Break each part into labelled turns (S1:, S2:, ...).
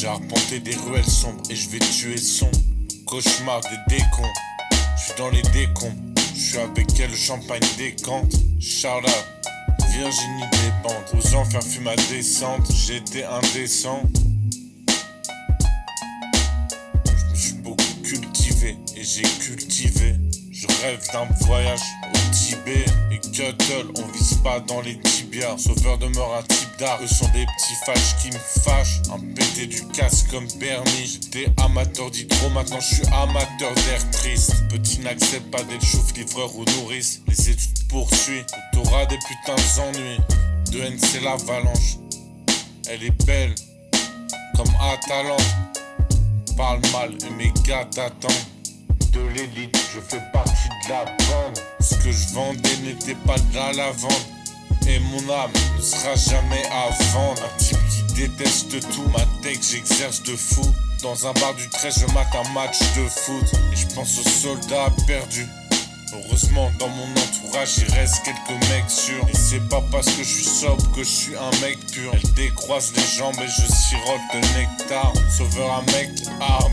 S1: J'ai arpenté des ruelles sombres et je vais tuer son cauchemar des décombres. Je suis dans les décombres, je suis avec elle, le champagne décante. Shout out, Virginie dépente. Aux enfers fut ma descente, j'étais indécent. Je me suis beaucoup cultivé et j'ai cultivé. Je rêve d'un voyage au Tibet. Et Cuttle, on vise pas dans les tibias. Sauveur demeure un type d'art. Eux sont des petits fâches qui me fâchent. Un pété du casque comme Bernie. J'étais amateur d'hydro, maintenant je suis amateur d'air triste. Petit n'accepte pas d'être chouf, livreur ou nourrice. Les études poursuivent, où t'auras des putains d'ennuis. De haine c'est l'avalanche. Elle est belle, comme Atalante. Parle mal et mes gars t'attendent. De l'élite, je fais partie de la bande. Ce que je vendais n'était pas de la lavande. Et mon âme ne sera jamais à vendre. Un type qui déteste tout, ma tech j'exerce de fou. Dans un bar du 13 je mate un match de foot. Et je pense aux soldats perdus. Heureusement dans mon entourage il reste quelques mecs sûrs. Et c'est pas parce que je suis sobre que je suis un mec pur. Elle décroise les jambes et je sirote le nectar. Sauveur un mec arme,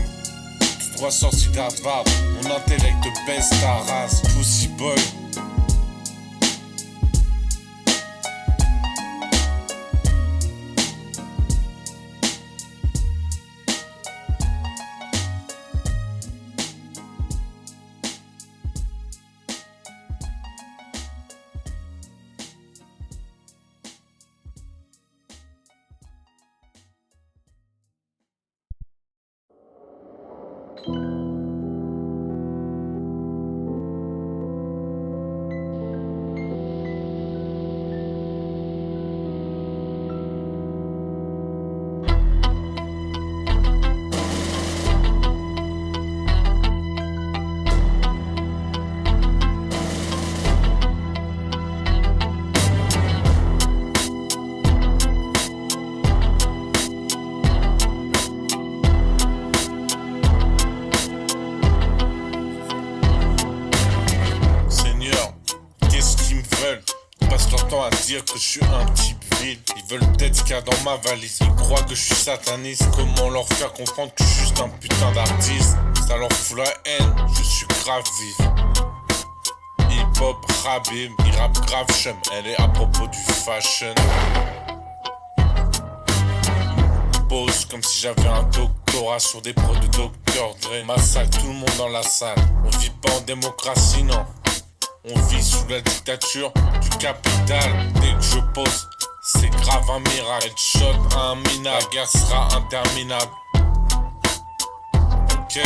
S1: tout droit sorti d'Harvard. Mon intellect baisse ta race, Pussy Boy. À dire que je suis un type vide. Ils veulent peut-être ce qu'il y a dans ma valise. Ils croient que je suis sataniste. Comment leur faire comprendre que je suis juste un putain d'artiste? Ça leur fout la haine, je suis grave vif. Hip-hop, Rabib, il rappe grave chum. Elle est à propos du fashion. Pose comme si j'avais un doctorat sur des pros de Dr. Dre. Massacre tout le monde dans la salle. On vit pas en démocratie, non. On vit sous la dictature du capital. Dès que je pose, c'est grave un miracle. Headshot à un minable, la guerre sera interminable. Ok.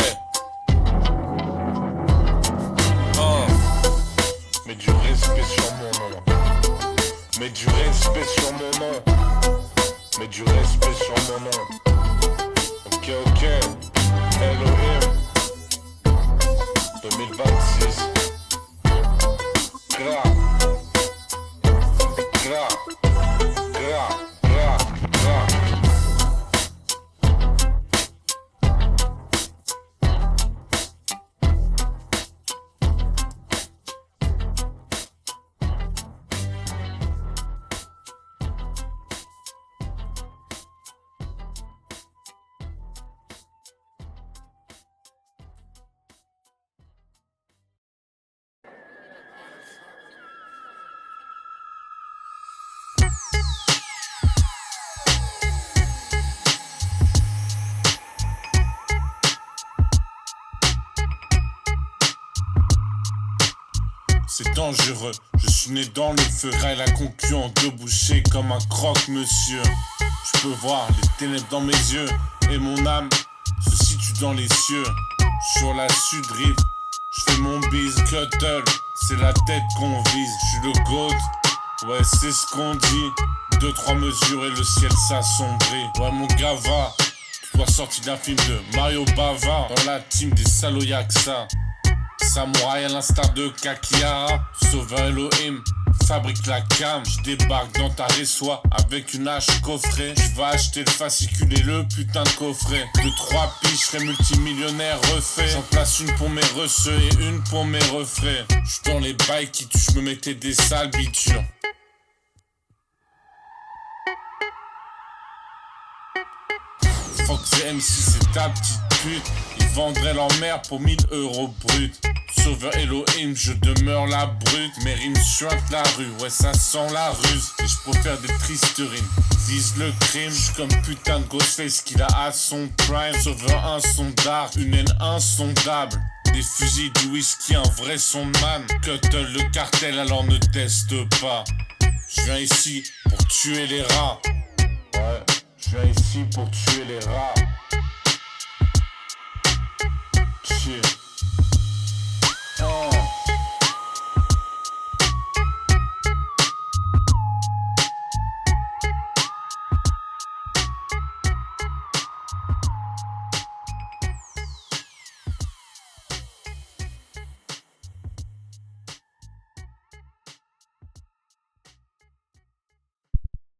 S1: Mets du respect sur mon nom. Mets du respect sur mon nom. Mets du respect sur mon nom. Ok, ok. Elohim 2026. Gra, gra, gra, gra, gra. C'est dangereux, je suis né dans le feu. Graille la conclusion debouchée comme un croque-monsieur. Je peux voir les ténèbres dans mes yeux. Et mon âme se situe dans les cieux. Sur la sud-rive, je fais mon bise. Cuttle, c'est la tête qu'on vise. Je suis le GOAT, ouais c'est ce qu'on dit. 2-3 mesures et le ciel s'assombrit. Ouais mon gava, toi sorti d'un film de Mario Bava. Dans la team des salauds y'a que ça. Samouraï à l'instar de Kakihara. Sauveur Elohim, fabrique la cam. Je débarque dans ta résoie avec une hache coffret. Je vais acheter le fascicule et le putain de coffret. 2-3 piges, je serai multimillionnaire refait. J'en place une pour mes receux et une pour mes refrains. Je suis dans les bails qui touchent, me mettais des sales bitures. Fox et MC c'est ta petite pute. Ils vendraient leur mère pour 1000 € brut. Sauveur Elohim, je demeure la brute. Mes rimes suintent la rue, ouais ça sent la ruse. Et je préfère des tristes rimes, vise le crime. J'suis comme putain de Ghostface qu'il a à son prime. Sauveur insondable, une haine insondable. Des fusils, du whisky, un vrai son de man. Cuttle le cartel, alors ne teste pas. Je viens ici pour tuer les rats. Ouais, je viens ici pour tuer les rats. Chill.